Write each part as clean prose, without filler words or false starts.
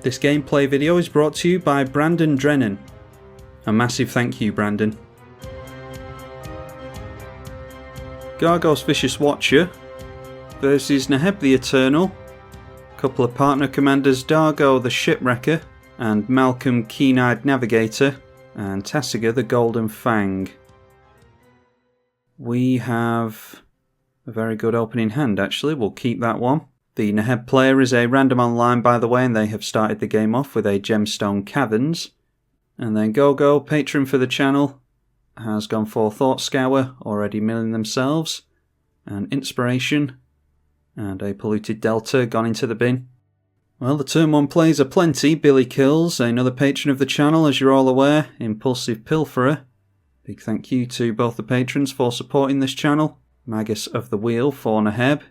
This gameplay video is brought to you by Brandon Drennan. A massive thank you, Brandon. Gargos Vicious Watcher versus Neheb the Eternal. A couple of partner commanders, Dargo the Shipwrecker and Malcolm Keen-Eyed Navigator, and Tasigur the Golden Fang. We have a very good opening hand actually, we'll keep that one. The Neheb player is a random online, by the way, and they have started the game off with a Gemstone Caverns. And then Gogo, patron for the channel, has gone for Thought Scour, already milling themselves, and Inspiration, and a Polluted Delta gone into the bin. Well, the turn 1 plays are plenty. Billy Kills, another patron of the channel, as you're all aware, Impulsive Pilferer. Big thank you to both the patrons for supporting this channel. Magus of the Wheel for Neheb.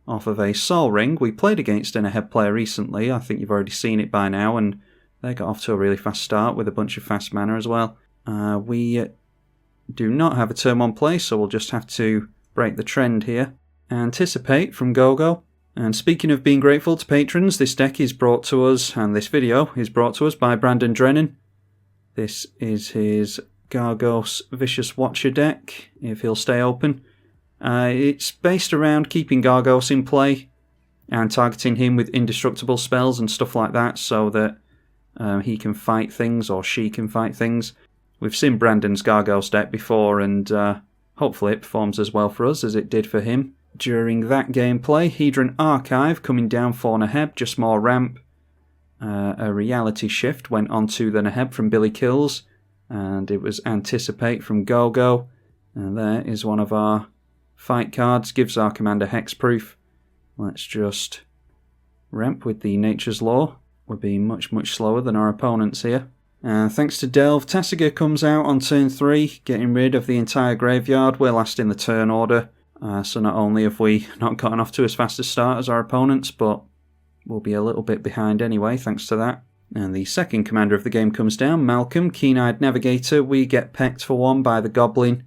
Off of a Sol Ring. We played against a Neheb player recently, I think you've already seen it by now, and they got off to a really fast start with a bunch of fast mana as well. We do not have a turn 1 play, so we'll just have to break the trend here. Anticipate from Gogo. And speaking of being grateful to patrons, this deck is brought to us, and this video is brought to us by Brandon Drennan. This is his Gargos Vicious Watcher deck, if he'll stay open. It's based around keeping Gargos in play and targeting him with indestructible spells and stuff like that so that he can fight things or she can fight things. We've seen Brandon's Gargos deck before and hopefully it performs as well for us as it did for him. During that gameplay, Hedron Archive coming down for Neheb, just more ramp. A Reality Shift went onto the Neheb from Billy Kills and it was Anticipate from Gogo. And there is one of our fight cards, gives our commander hexproof. Let's just ramp with the Nature's Law. We're being much slower than our opponents here. And thanks to Delve, Tasigur comes out on turn 3, getting rid of the entire graveyard. We're last in the turn order. So not only have we not gotten off to as fast a start as our opponents, but we'll be a little bit behind anyway, thanks to that. And the second commander of the game comes down, Malcolm, Keen-Eyed Navigator. We get pecked for 1 by the Goblin.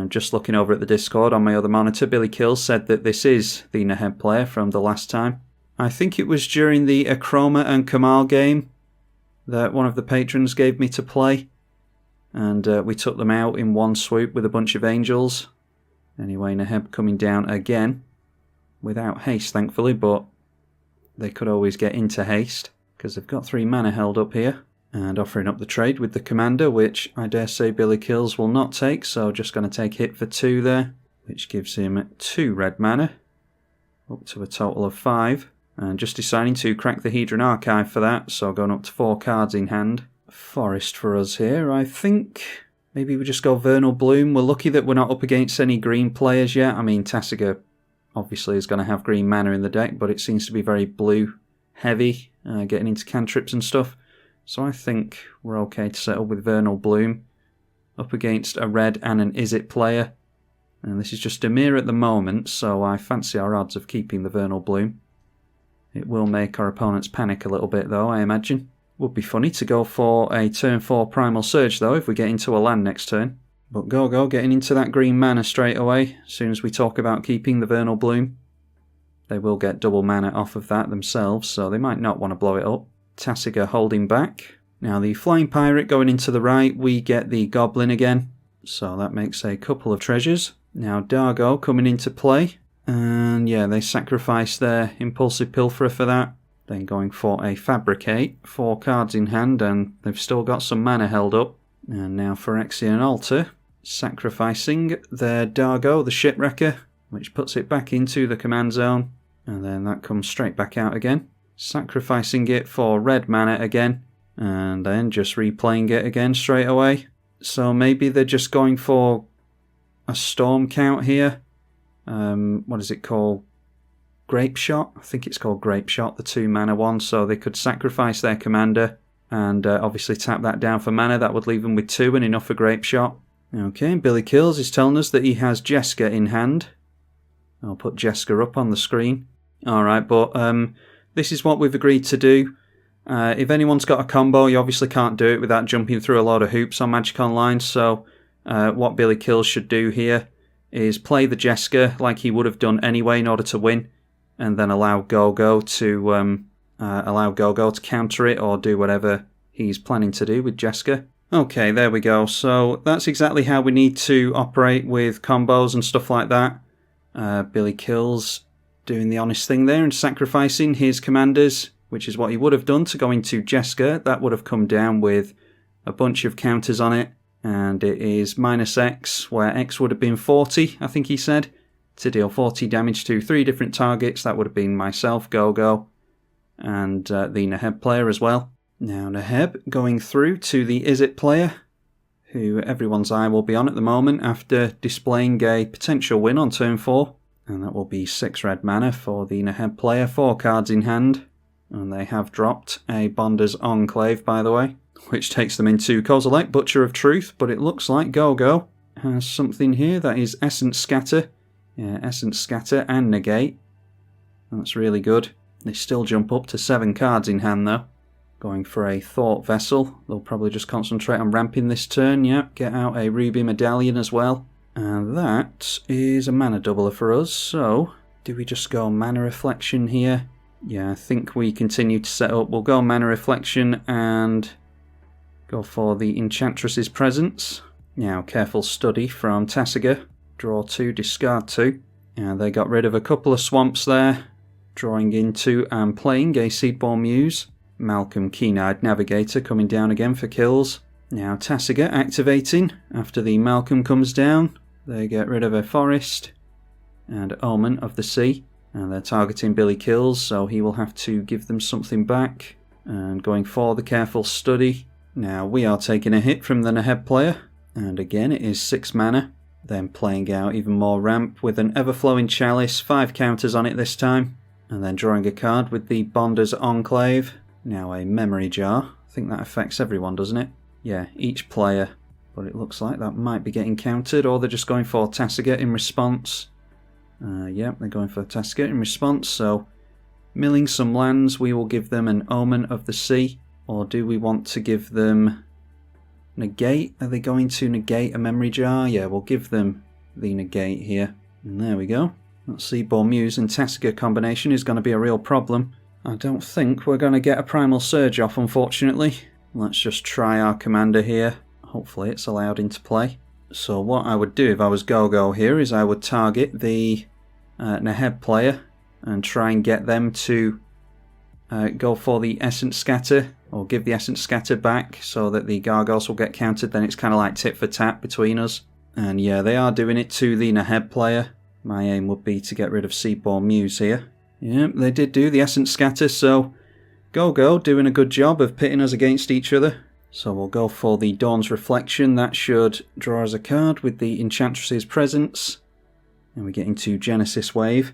Just looking over at the Discord on my other monitor, Billy Kills said that this is the Neheb player from the last time. I think it was during the Akroma and Kamal game that one of the patrons gave me to play. And we took them out in one swoop with a bunch of angels. Anyway, Neheb coming down again. Without haste, thankfully, but they could always get into haste because they've got 3 mana held up here. And offering up the trade with the commander, which I dare say Billy Kills will not take, so just going to take hit for 2 there, which gives him 2 red mana, up to a total of 5. And just deciding to crack the Hedron Archive for that, so going up to 4 cards in hand. Forest for us here, I think. Maybe we just go Vernal Bloom. We're lucky that we're not up against any green players yet. I mean, Tasigur obviously is going to have green mana in the deck, but it seems to be very blue heavy, getting into cantrips and stuff. So I think we're okay to settle with Vernal Bloom up against a red and an Izzet player. And this is just Dimir at the moment, so I fancy our odds of keeping the Vernal Bloom. It will make our opponents panic a little bit though, I imagine. Would be funny to go for a turn 4 Primal Surge though if we get into a land next turn. But Gogo getting into that green mana straight away as soon as we talk about keeping the Vernal Bloom. They will get double mana off of that themselves, so they might not want to blow it up. Tasigur holding back. Now the Flying Pirate going into the right, we get the Goblin again. So that makes a couple of treasures. Now Dargo coming into play. And yeah, they sacrifice their Impulsive Pilferer for that. Then going for a Fabricate. 4 cards in hand and they've still got some mana held up. And now Phyrexian Altar. Sacrificing their Dargo, the Shipwrecker, which puts it back into the command zone. And then that comes straight back out again. Sacrificing it for red mana again, and then just replaying it again straight away. So maybe they're just going for a Storm Count here. What is it called? Grape Shot? I think it's called Grape Shot, the 2 mana one. So they could sacrifice their commander and obviously tap that down for mana. That would leave them with 2 and enough for Grape Shot. Okay, Billy Kills is telling us that he has Jeska in hand. I'll put Jeska up on the screen. Alright, but this is what we've agreed to do. If anyone's got a combo, you obviously can't do it without jumping through a lot of hoops on Magic Online, so what Billy Kills should do here is play the Jeska like he would have done anyway in order to win, and then allow Gogo to counter it or do whatever he's planning to do with Jeska. Okay, there we go. So that's exactly how we need to operate with combos and stuff like that. Billy Kills doing the honest thing there and sacrificing his commanders, which is what he would have done to go into Jeska. That would have come down with a bunch of counters on it, and it is -X, where X would have been 40, I think he said, to deal 40 damage to 3 different targets. That would have been myself, Gogo, and the Neheb player as well. Now Neheb going through to the Izzet player, who everyone's eye will be on at the moment after displaying a potential win on turn 4. And that will be 6 red mana for the Neheb player, 4 cards in hand. And they have dropped a Bonder's Enclave, by the way, which takes them into Kozilek, Butcher of Truth, but it looks like Gogo has something here. That is Essence Scatter. Yeah, Essence Scatter and Negate. That's really good. They still jump up to 7 cards in hand though. Going for a Thought Vessel. They'll probably just concentrate on ramping this turn. Yep, get out a Ruby Medallion as well. And that is a mana doubler for us. So, do we just go Mana Reflection here? Yeah, I think we continue to set up. We'll go Mana Reflection and go for the Enchantress's Presence. Now, Careful Study from Tasigur. Draw 2, discard 2. And they got rid of a couple of swamps there. Drawing into and playing a Seedborn Muse. Malcolm Keen-Eyed Navigator coming down again for kills. Now Tasigur activating after the Malcolm comes down. They get rid of a Forest and Omen of the Sea. And they're targeting Billy Kills, so he will have to give them something back. And going for the Careful Study. Now we are taking a hit from the Neheb player. And again it is 6 mana. Then playing out even more ramp with an Everflowing Chalice, 5 counters on it this time. And then drawing a card with the Bonder's Enclave. Now a Memory Jar. I think that affects everyone, doesn't it? Yeah, each player. But it looks like that might be getting countered, or they're just going for Tasigur in response. Yep, they're going for Tasigur in response, so milling some lands, we will give them an Omen of the Sea. Or do we want to give them Negate? Are they going to negate a Memory Jar? Yeah, we'll give them the Negate here. And there we go. That Seedborn Muse and Tasigur combination is going to be a real problem. I don't think we're going to get a Primal Surge off, unfortunately. Let's just try our commander here. Hopefully it's allowed into play. So what I would do if I was Gogo here is I would target the Neheb player and try and get them to go for the Essence Scatter, or give the Essence Scatter back so that the Gargos will get countered. Then it's kind of like tit for tat between us. And yeah, they are doing it to the Neheb player. My aim would be to get rid of Seedborn Muse here. Yep, they did do the Essence Scatter, so Gogo doing a good job of pitting us against each other. So we'll go for the Dawn's Reflection. That should draw us a card with the Enchantress's Presence. And we get into Genesis Wave.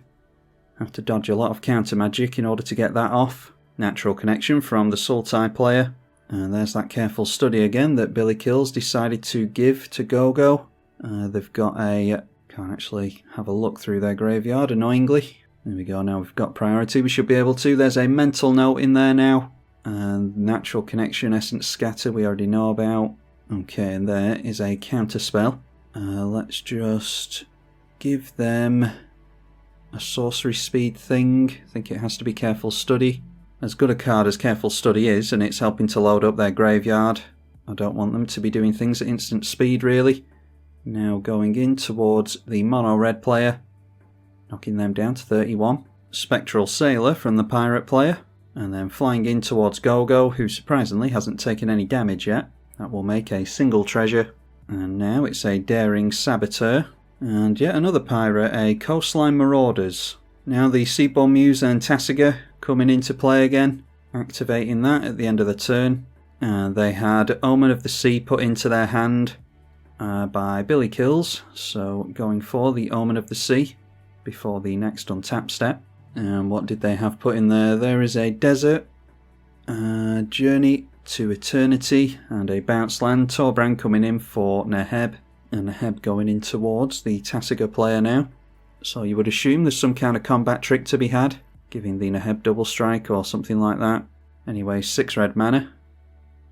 Have to dodge a lot of counter magic in order to get that off. Natural Connection from the Sultai player. And there's that Careful Study again that Billy Kills decided to give to Gogo. They've got a... Can't actually have a look through their graveyard, annoyingly. There we go, now we've got priority, we should be able to. There's a Mental Note in there now. And Natural Connection, Essence Scatter, we already know about. Okay, and there is a counter spell. Let's just give them a Sorcery Speed thing. I think it has to be Careful Study. As good a card as Careful Study is, and it's helping to load up their graveyard, I don't want them to be doing things at instant speed, really. Now going in towards the Mono Red player. Knocking them down to 31. Spectral Sailor from the Pirate player. And then flying in towards Gogo, who surprisingly hasn't taken any damage yet. That will make a single treasure. And now it's a Daring Saboteur. And yet another pirate, a Coastline Marauders. Now the Seedborn Muse and Tasigur coming into play again. Activating that at the end of the turn. And they had Omen of the Sea put into their hand by Billy Kills. So going for the Omen of the Sea before the next untap step. And what did they have put in there? There is a Desert, Journey to Eternity, and a Bounce Land. Torbrand coming in for Neheb. And Neheb going in towards the Tasigur player now. So you would assume there's some kind of combat trick to be had, giving the Neheb double strike or something like that. Anyway, 6 red mana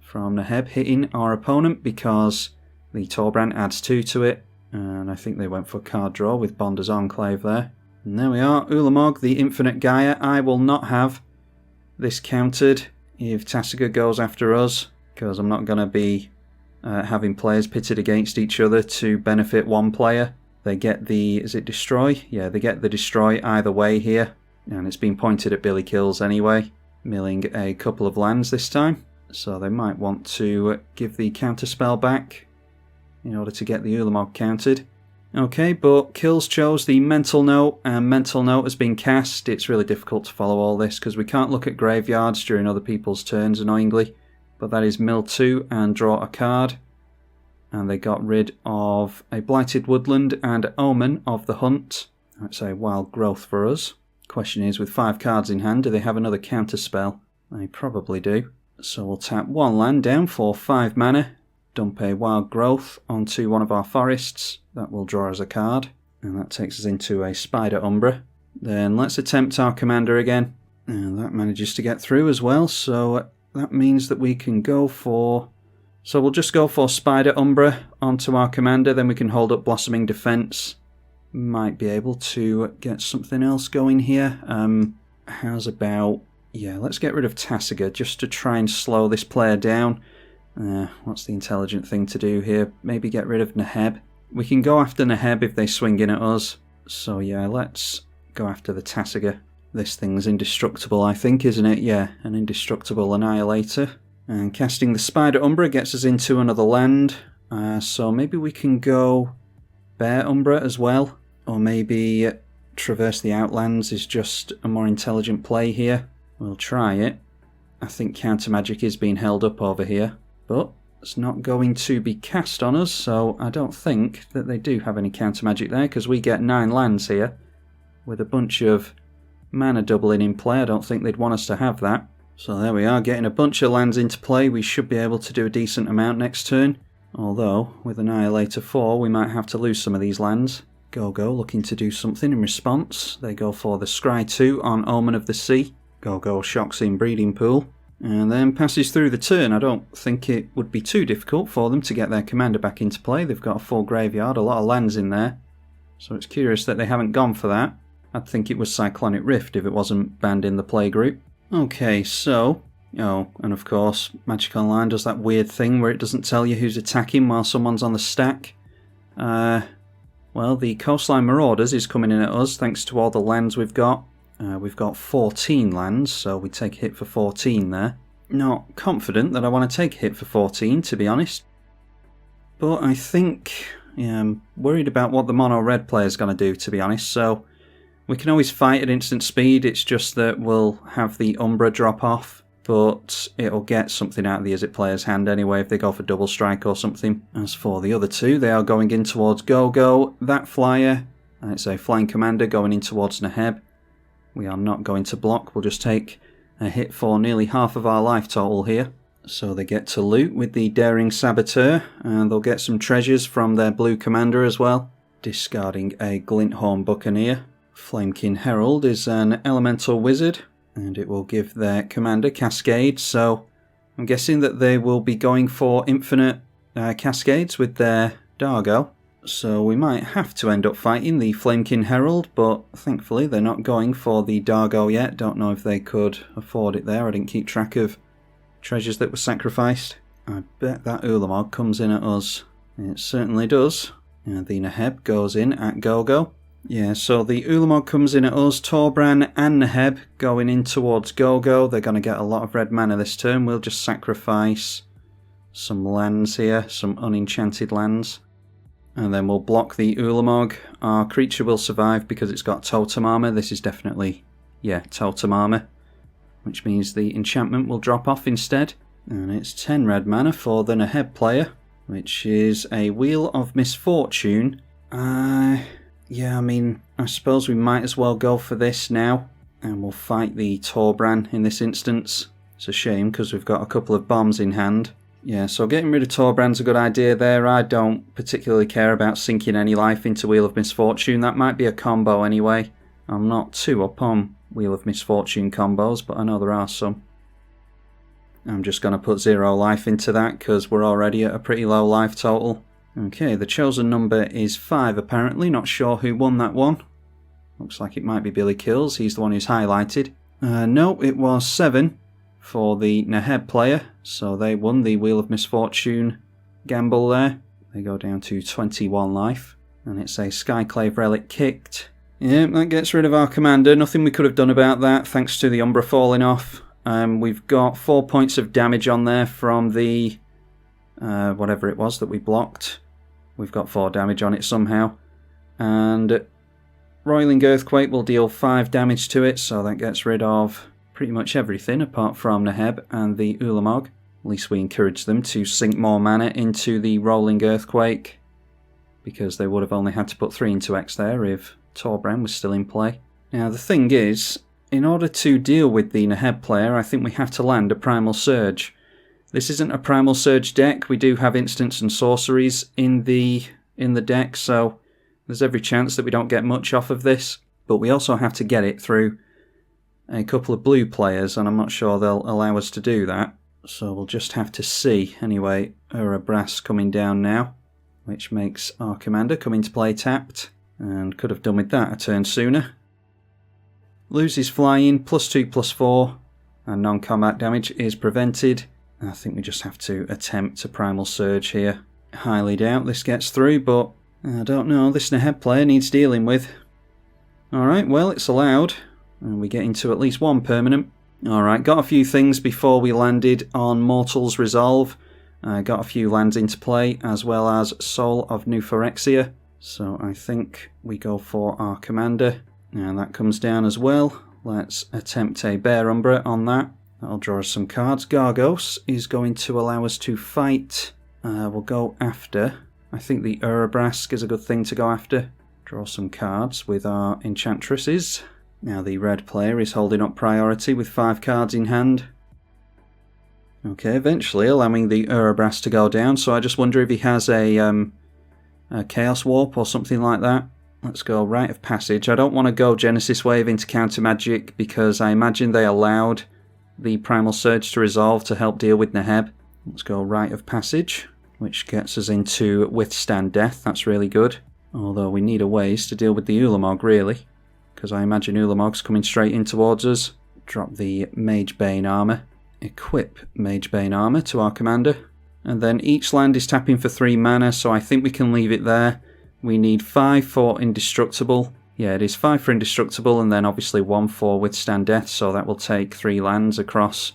from Neheb hitting our opponent because the Torbran adds 2 to it. And I think they went for card draw with Bonder's Enclave there. And there we are, Ulamog, the Infinite Gaia. I will not have this countered if Tasigur goes after us, because I'm not going to be having players pitted against each other to benefit one player. They get the, is it Destroy? Yeah, they get the Destroy either way here. And it's been pointed at Billy Kills anyway, milling a couple of lands this time. So they might want to give the counter spell back in order to get the Ulamog countered. Okay, but Kills chose the Mental Note, and Mental Note has been cast. It's really difficult to follow all this because we can't look at graveyards during other people's turns, annoyingly. But that is mill 2 and draw a card. And they got rid of a Blighted Woodland and Omen of the Hunt. That's a Wild Growth for us. Question is, with 5 cards in hand, do they have another counter spell? They probably do. So we'll tap 1 land down for 5 mana. Dump a Wild Growth onto one of our forests. That will draw us a card. And that takes us into a Spider Umbra. Then let's attempt our commander again. And that manages to get through as well. So that means that we can go for... So we'll just go for Spider Umbra onto our commander. Then we can hold up Blossoming Defense. Might be able to get something else going here. How's about... Yeah, let's get rid of Tasigur just to try and slow this player down. What's the intelligent thing to do here? Maybe get rid of Neheb. We can go after Neheb if they swing in at us. So yeah, let's go after the Tasigur. This thing's indestructible, I think, isn't it? Yeah, an indestructible annihilator. And casting the Spider Umbra gets us into another land. So maybe we can go Bear Umbra as well. Or maybe Traverse the Outlands is just a more intelligent play here. We'll try it. I think Counter Magic is being held up over here. But it's not going to be cast on us, so I don't think that they do have any counter magic there, because we get 9 lands here with a bunch of mana doubling in play. I don't think they'd want us to have that. So there we are, getting a bunch of lands into play. We should be able to do a decent amount next turn, although with Annihilator 4 we might have to lose some of these lands. Go looking to do something in response. They go for the Scry 2 on Omen of the Sea. Go shocks in Breeding Pool. And then passes through the turn. I don't think it would be too difficult for them to get their commander back into play. They've got a full graveyard, a lot of lands in there. So it's curious that they haven't gone for that. I'd think it was Cyclonic Rift if it wasn't banned in the playgroup. Okay, so... Oh, and of course, Magic Online does that weird thing where it doesn't tell you who's attacking while someone's on the stack. Well, the Coastline Marauders is coming in at us thanks to all the lands we've got. We've got 14 lands, so we take a hit for 14 there. Not confident that I want to take a hit for 14, to be honest. But I think... Yeah, I'm worried about what the mono-red player's going to do, to be honest. So we can always fight at instant speed. It's just that we'll have the Umbra drop off. But it'll get something out of the Izzet player's hand anyway if they go for double strike or something. As for the other two, they are going in towards Go. That flyer, it's a flying commander going in towards Neheb. We are not going to block, we'll just take a hit for nearly half of our life total here. So they get to loot with the Daring Saboteur, and they'll get some treasures from their blue commander as well. Discarding a Glinthorn Buccaneer. Flamekin Herald is an elemental wizard, and it will give their commander Cascade, so I'm guessing that they will be going for infinite Cascades with their Dargo. So we might have to end up fighting the Flamekin Herald, but thankfully they're not going for the Dargo yet. Don't know if they could afford it there. I didn't keep track of treasures that were sacrificed. I bet that Ulamog comes in at us. It certainly does. And the Neheb goes in at Go. Yeah, so the Ulamog comes in at us. Torbran and Neheb going in towards Go. They're going to get a lot of red mana this turn. We'll just sacrifice some lands here, some unenchanted lands. And then we'll block the Ulamog. Our creature will survive because it's got Totem Armor. This is definitely, yeah, Totem Armor. Which means the enchantment will drop off instead. And it's 10 red mana for the Neheb player, which is a Wheel of Misfortune. Yeah, I mean, I suppose we might as well go for this now. And we'll fight the Torbran in this instance. It's a shame because we've got a couple of bombs in hand. Yeah, so getting rid of Torbrand's a good idea there. I don't particularly care about sinking any life into Wheel of Misfortune. That might be a combo anyway. I'm not too up on Wheel of Misfortune combos, but I know there are some. I'm just going to put 0 life into that because we're already at a pretty low life total. Okay, the chosen number is 5 apparently. Not sure who won that one. Looks like it might be Billy Kills. He's the one who's highlighted. No, it was 7 for the Neheb player. So they won the Wheel of Misfortune gamble there. They go down to 21 life. And it's a Skyclave Relic kicked. Yeah, that gets rid of our commander. Nothing we could have done about that thanks to the Umbra falling off. We've got 4 points of damage on there from the whatever it was that we blocked. We've got 4 damage on it somehow. And Roiling Earthquake will deal 5 damage to it, so that gets rid of pretty much everything apart from Neheb and the Ulamog. At least we encourage them to sink more mana into the Rolling Earthquake, because they would have only had to put 3 into X there if Torbrand was still in play. Now the thing is, in order to deal with the Neheb player, I think we have to land a Primal Surge. This isn't a Primal Surge deck. We do have instants and sorceries in the deck, so there's every chance that we don't get much off of this. But we also have to get it through a couple of blue players, and I'm not sure they'll allow us to do that. So we'll just have to see. Anyway, Urabrass coming down now, which makes our commander come into play tapped, and could have done with that a turn sooner. Loses flying, +2/+4, and non-combat damage is prevented. I think we just have to attempt a Primal Surge here. Highly doubt this gets through, but I don't know, this Neheb player needs dealing with. Alright, well, it's allowed, and we get into at least 1 permanent. Alright, got a few things before we landed on Mortal's Resolve. Got a few lands into play, as well as Soul of New Phyrexia. So I think we go for our commander. And that comes down as well. Let's attempt a Bear Umbra on that. That'll draw us some cards. Gargos is going to allow us to fight. We'll go after. I think the Urabrask is a good thing to go after. Draw some cards with our Enchantresses. Now the red player is holding up priority with 5 cards in hand. Okay, eventually allowing the Urabrask to go down. So I just wonder if he has a Chaos Warp or something like that. Let's go Rite of Passage. I don't want to go Genesis Wave into Counter Magic because I imagine they allowed the Primal Surge to resolve to help deal with Neheb. Let's go Rite of Passage, which gets us into Withstand Death. That's really good. Although we need a ways to deal with the Ulamog, really, because I imagine Ulamog's coming straight in towards us. Drop the Mage Bane Armour. Equip Mage Bane Armour to our commander. And then each land is tapping for 3 mana, so I think we can leave it there. We need 5 for Indestructible. Yeah, it is 5 for Indestructible, and then obviously 1 for Withstand Death, so that will take 3 lands across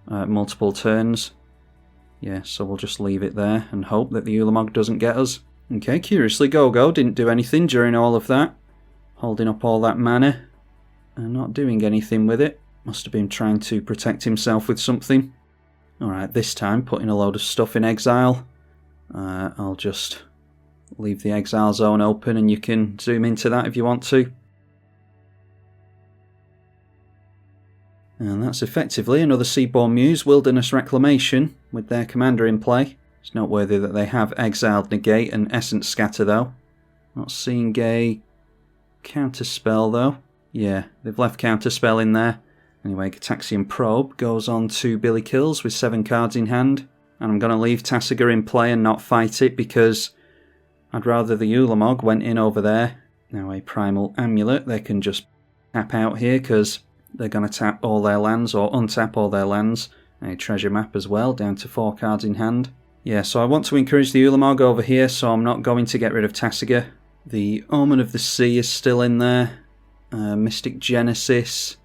multiple turns. Yeah, so we'll just leave it there and hope that the Ulamog doesn't get us. Okay, curiously, Gogo didn't do anything during all of that. Holding up all that mana and not doing anything with it. Must have been trying to protect himself with something. Alright, this time putting a load of stuff in exile. I'll just leave the exile zone open and you can zoom into that if you want to. And that's effectively another Seaborn Muse, Wilderness Reclamation, with their commander in play. It's noteworthy that they have exiled Negate and Essence Scatter though. Not seeing a Counterspell though. Yeah, they've left Counterspell in there. Anyway, Gataxian Probe goes on to Billy Kills with 7 cards in hand. And I'm going to leave Tasigur in play and not fight it because I'd rather the Ulamog went in over there. Now a Primal Amulet, they can just tap out here because they're going to tap all their lands or untap all their lands. A Treasure Map as well, down to 4 cards in hand. Yeah, so I want to encourage the Ulamog over here, so I'm not going to get rid of Tasigur. The Omen of the Sea is still in there. Mystic Genesis.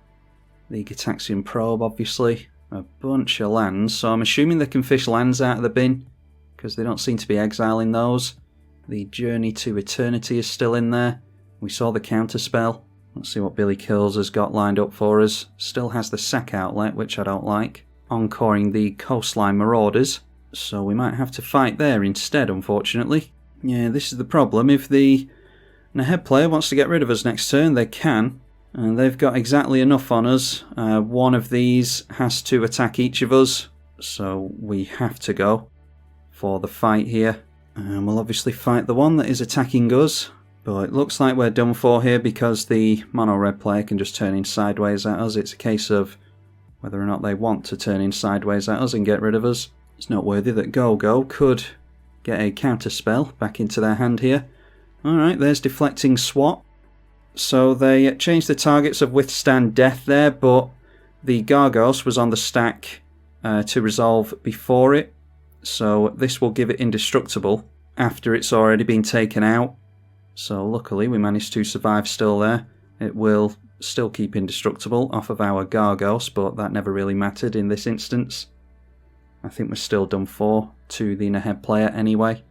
The Gataxian Probe, obviously. A bunch of lands, so I'm assuming they can fish lands out of the bin because they don't seem to be exiling those. The Journey to Eternity is still in there. We saw the Counterspell. Let's see what Billy Kills has got lined up for us. Still has the Sack Outlet, which I don't like. Encoring the Coastline Marauders. So we might have to fight there instead, unfortunately. Yeah, this is the problem. If the Neheb player wants to get rid of us next turn, they can. And they've got exactly enough on us. One of these has to attack each of us. So we have to go. for the fight here. And we'll obviously fight the one that is attacking us. But it looks like we're done for here because the mono-red player can just turn in sideways at us. It's a case of whether or not they want to turn in sideways at us and get rid of us. It's noteworthy that Go could get a counter spell back into their hand here. Alright, there's Deflecting Swat. So they changed the targets of Withstand Death there, but the Gargos was on the stack to resolve before it. So this will give it Indestructible after it's already been taken out. So luckily we managed to survive still there. It will still keep Indestructible off of our Gargos, but that never really mattered in this instance. I think we're still done for to the Neheb player anyway.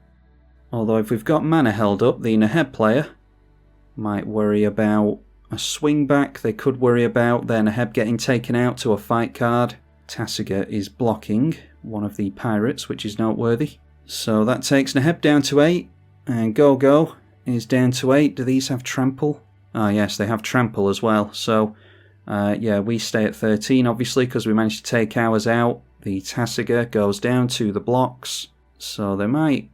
Although if we've got mana held up, the Neheb player might worry about a swing back. They could worry about their Neheb getting taken out to a fight card. Tasigur is blocking one of the pirates, which is noteworthy. So that takes Neheb down to 8, and Go is down to 8. Do these have trample? Ah, yes, they have trample as well. So, yeah, we stay at 13, obviously, because we managed to take ours out. The Tasigur goes down to the blocks. So there might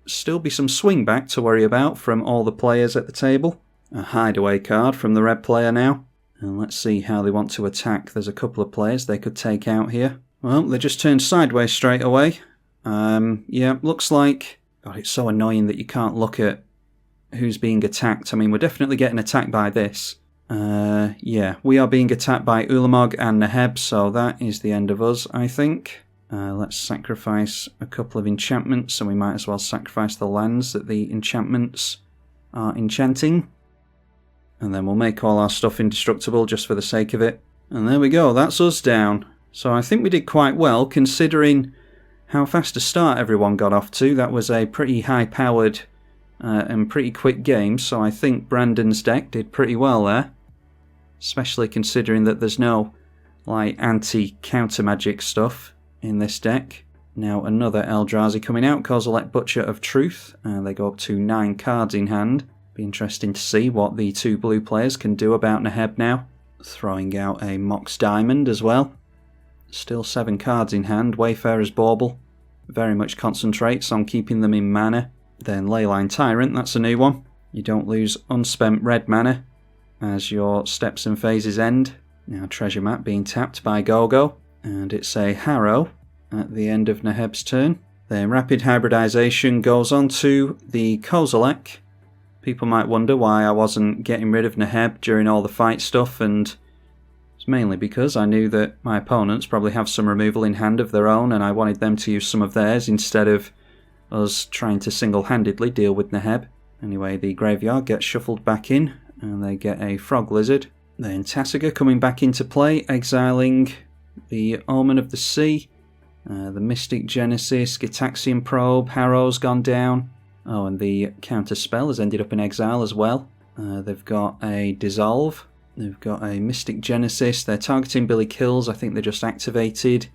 still be some swing back to worry about from all the players at the table. A hideaway card from the red player now. And let's see how they want to attack. There's a couple of players they could take out here. Well, they just turned sideways straight away. Yeah, looks like... God, it's so annoying that you can't look at who's being attacked. I mean, we're definitely getting attacked by this. Yeah, we are being attacked by Ulamog and Neheb, so that is the end of us, I think. Let's sacrifice a couple of enchantments, so we might as well sacrifice the lands that the enchantments are enchanting. And then we'll make all our stuff indestructible just for the sake of it. And there we go, that's us down. So I think we did quite well, considering how fast a start everyone got off to. That was a pretty high-powered and pretty quick game, so I think Brandon's deck did pretty well there. Especially considering that there's no like anti-counter magic stuff in this deck. Now another Eldrazi coming out, Kozilek Butcher of Truth, and they go up to 9 cards in hand. Be interesting to see what the 2 blue players can do about Neheb now. Throwing out a Mox Diamond as well. Still 7 cards in hand. Wayfarer's Bauble very much concentrates on keeping them in mana. Then Leyline Tyrant, that's a new one. You don't lose unspent red mana as your steps and phases end. Now Treasure Map being tapped by Go, and it's a Harrow at the end of Neheb's turn. Then Rapid Hybridization goes on to the Kozilek. People might wonder why I wasn't getting rid of Neheb during all the fight stuff, and it's mainly because I knew that my opponents probably have some removal in hand of their own, and I wanted them to use some of theirs instead of us trying to single-handedly deal with Neheb. Anyway, the graveyard gets shuffled back in, and they get a Frog Lizard. Then Tasigur coming back into play, exiling the Omen of the Sea, the Mystic Genesis, Gitaxian Probe, Harrow's gone down. Oh, and the counter spell has ended up in exile as well. They've got a Dissolve, they've got a Mystic Genesis, they're targeting Billy Kills, I think they just activated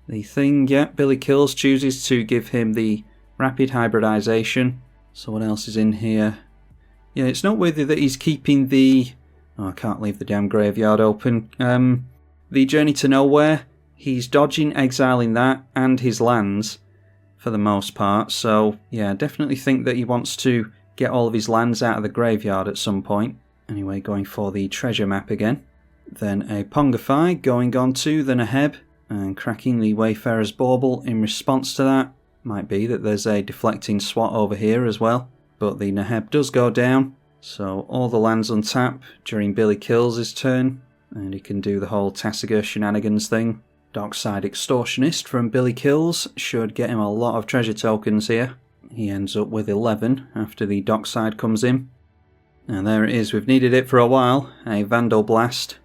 the thing. Yeah, Billy Kills chooses to give him the Rapid Hybridization. So what else is in here? Yeah, it's noteworthy that he's keeping the... Oh, I can't leave the damn graveyard open. The Journey to Nowhere, he's dodging exiling that and his lands for the most part. So, yeah, I definitely think that he wants to get all of his lands out of the graveyard at some point. Anyway, going for the treasure map again. Then a Pongify going on to the Neheb and cracking the Wayfarer's Bauble in response to that. Might be that there's a Deflecting Swat over here as well. But the Neheb does go down. So all the lands untap during Billy Kills' turn. And he can do the whole Tasigur shenanigans thing. Dockside Extortionist from Billy Kills should get him a lot of treasure tokens here. He ends up with 11 after the Dockside comes in. And there it is, we've needed it for a while, a Vandal Blast.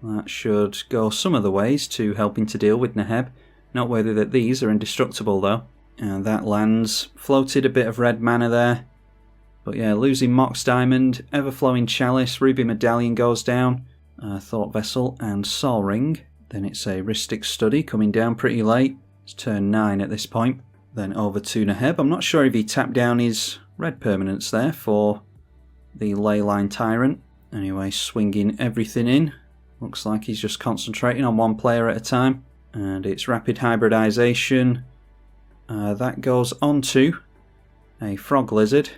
That should go some of the ways to helping to deal with Neheb. Not whether that these are indestructible though. And that lands, floated a bit of red mana there. But yeah, losing Mox Diamond, Everflowing Chalice, Ruby Medallion goes down, Thought Vessel and Sol Ring. Then it's a Rhystic Study coming down pretty late. It's turn 9 at this point. Then over to Neheb. I'm not sure if he tapped down his red permanents there for the Leyline Tyrant. Anyway, swinging everything in. Looks like he's just concentrating on one player at a time. And it's Rapid Hybridization. That goes onto a frog lizard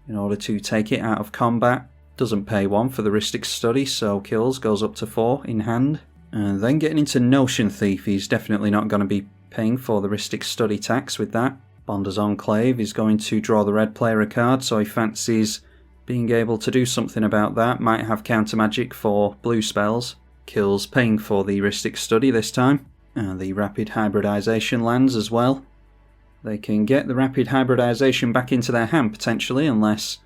in order to take it out of combat. Doesn't pay 1 for the Rhystic Study, so kills, goes up to 4 in hand. And then getting into Notion Thief, he's definitely not going to be paying for the Rhystic Study tax with that. Bonder's Enclave is going to draw the red player a card, so he fancies being able to do something about that. Might have counter magic for blue spells. Kills paying for the Rhystic Study this time. And the Rapid Hybridization lands as well. They can get the Rapid Hybridization back into their hand potentially, unless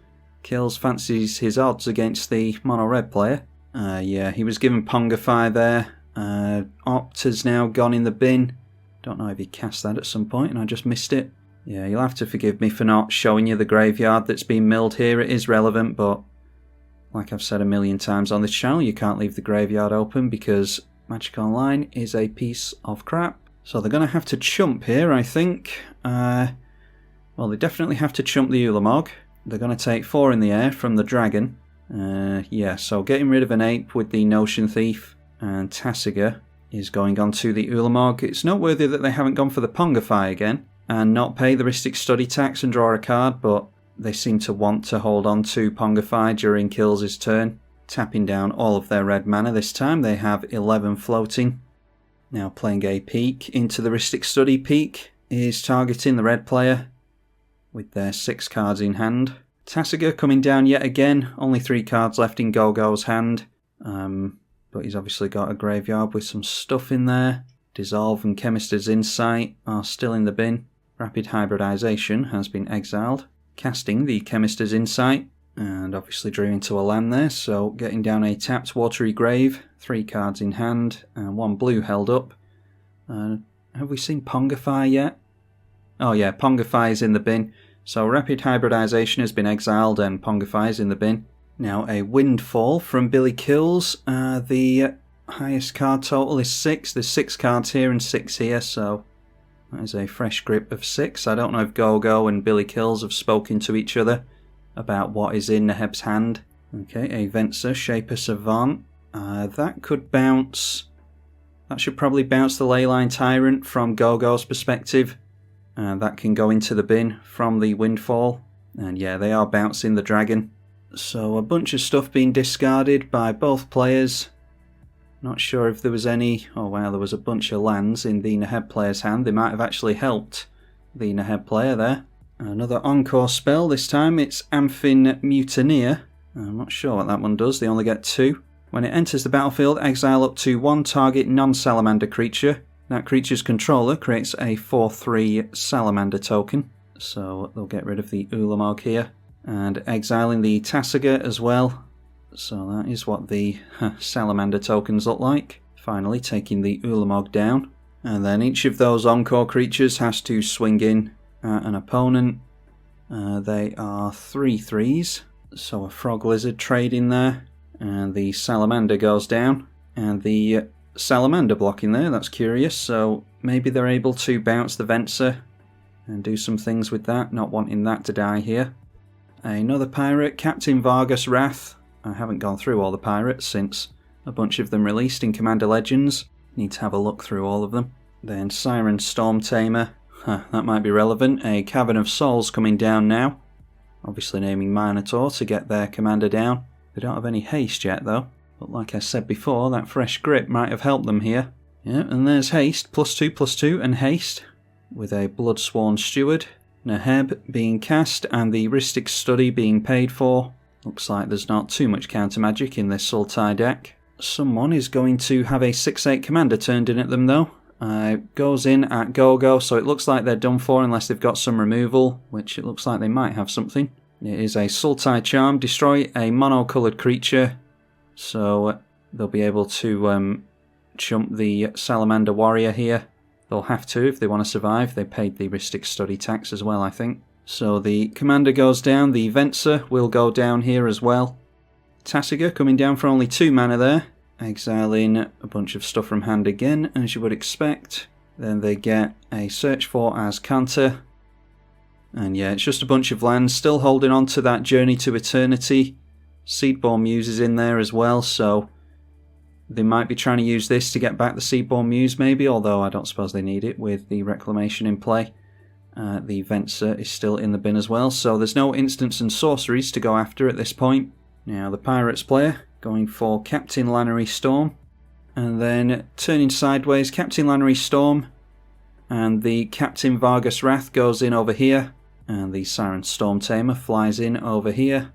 Kills fancies his odds against the mono red player. Yeah, he was given Pongify there. Opt has now gone in the bin. Don't know if he cast that at some point and I just missed it. Yeah, you'll have to forgive me for not showing you the graveyard that's been milled here. It is relevant, but like I've said a million times on this channel, you can't leave the graveyard open because Magic Online is a piece of crap. So they're going to have to chump here, I think. Well, they definitely have to chump the Ulamog. They're going to take 4 in the air from the dragon. Yeah, so getting rid of an ape with the Notion Thief, and Tasigur is going on to the Ulamog. It's noteworthy that they haven't gone for the Pongify again, and not pay the Rhystic Study tax and draw a card, but they seem to want to hold on to Pongify during Kills' turn, tapping down all of their red mana this time. They have 11 floating. Now playing a peek into the Rhystic Study. Peek is targeting the red player with their 6 cards in hand. Tasigur coming down yet again, only 3 cards left in Gogo's hand, but he's obviously got a graveyard with some stuff in there. Dissolve and Chemist's Insight are still in the bin. Rapid Hybridization has been exiled. Casting the Chemist's Insight, and obviously drew into a land there, so getting down a tapped Watery Grave, 3 cards in hand, and 1 blue held up. Have we seen Pongify yet? Oh yeah, Pongify is in the bin. So Rapid Hybridization has been exiled and Pongify is in the bin. Now a Windfall from Billy Kills. The highest card total is 6. There's 6 cards here and 6 here, so that is a fresh grip of 6. I don't know if Gogo and Billy Kills have spoken to each other about what is in Neheb's hand. Okay, a Venser, Shaper Savant. That could bounce. That should probably bounce the Leyline Tyrant from Gogo's perspective. That can go into the bin from the Windfall. And yeah, they are bouncing the dragon. So a bunch of stuff being discarded by both players. Not sure if there was any... Oh wow, there was a bunch of lands in the Neheb player's hand. They might have actually helped the Neheb player there. Another Encore spell. This time it's Amphin Mutineer. I'm not sure what that one does. They only get 2. When it enters the battlefield, exile up to 1 target non-salamander creature. That creature's controller creates a 4/3 salamander token. So they'll get rid of the Ulamog here. And exiling the Tasigur as well. So that is what the salamander tokens look like. Finally taking the Ulamog down. And then each of those Encore creatures has to swing in at an opponent. They are 3/3s. So a Frog Lizard trade in there. And the Salamander goes down. And the Salamander blocking there, that's curious. So maybe they're able to bounce the Venser and do some things with that, not wanting that to die here. Another pirate, Captain Vargas Wrath. I haven't gone through all the pirates since a bunch of them released in Commander Legends. Need to have a look through all of them. Then Siren Storm Tamer. That might be relevant. A Cavern of Souls coming down now. Obviously naming Minotaur to get their commander down. They don't have any haste yet though. But like I said before, that fresh grip might have helped them here. Yeah, and there's haste. +2/+2 and haste. With a Bloodsworn Steward. Neheb being cast and the Rhystic Study being paid for. Looks like there's not too much counter magic in this Sultai deck. Someone is going to have a 6/8 commander turned in at them though. Goes in at Gogo, so it looks like they're done for unless they've got some removal, which it looks like they might have something. It is a Sultai Charm. Destroy a mono-coloured creature. So they'll be able to chump the Salamander Warrior here. They'll have to if they want to survive. They paid the Rhystic Study tax as well, I think. So the commander goes down. The Venser will go down here as well. Tasigur coming down for only 2 mana there. Exiling a bunch of stuff from hand again, as you would expect. Then they get a Search For as counter. And yeah, it's just a bunch of lands. Still holding on to that Journey to Eternity. Seedborn Muse is in there as well, so they might be trying to use this to get back the Seedborn Muse maybe, although I don't suppose they need it with the Reclamation in play. The Venser is still in the bin as well, so there's no instants and sorceries to go after at this point. Now the Pirates player going for Captain Lannery Storm, and then turning sideways, Captain Lannery Storm, and the Captain Vargas Wrath goes in over here, and the Siren Storm Tamer flies in over here,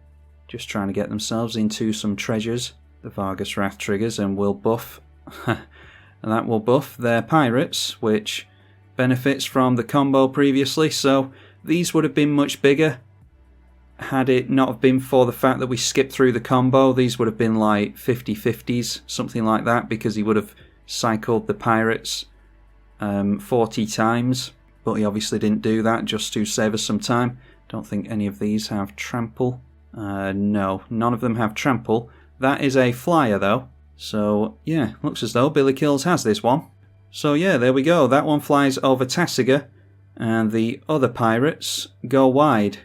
just trying to get themselves into some treasures. The Vargas Wrath triggers and will buff, and that will buff their pirates, which benefits from the combo previously, so these would have been much bigger. Had it not have been for the fact that we skipped through the combo, these would have been like 50-50s, something like that, because he would have cycled the pirates 40 times, but he obviously didn't do that just to save us some time. Don't think any of these have trample. No, none of them have trample. That is a flyer though, so yeah, looks as though Billy Kills has this one. So yeah, there we go, that one flies over Tasigur, and the other pirates go wide.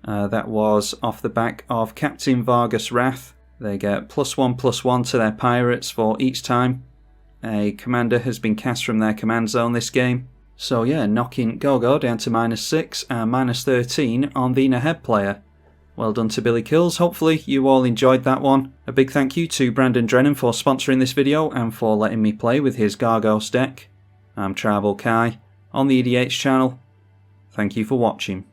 That was off the back of Captain Vargas Wrath. They get +1/+1 to their pirates for each time a commander has been cast from their command zone this game. So yeah, knocking Gogo down to -6 and -13 on the Neheb player. Well done to Billy Kills, hopefully you all enjoyed that one. A big thank you to Brandon Drennan for sponsoring this video and for letting me play with his Gargos deck. I'm tribalkai on the EDH channel. Thank you for watching.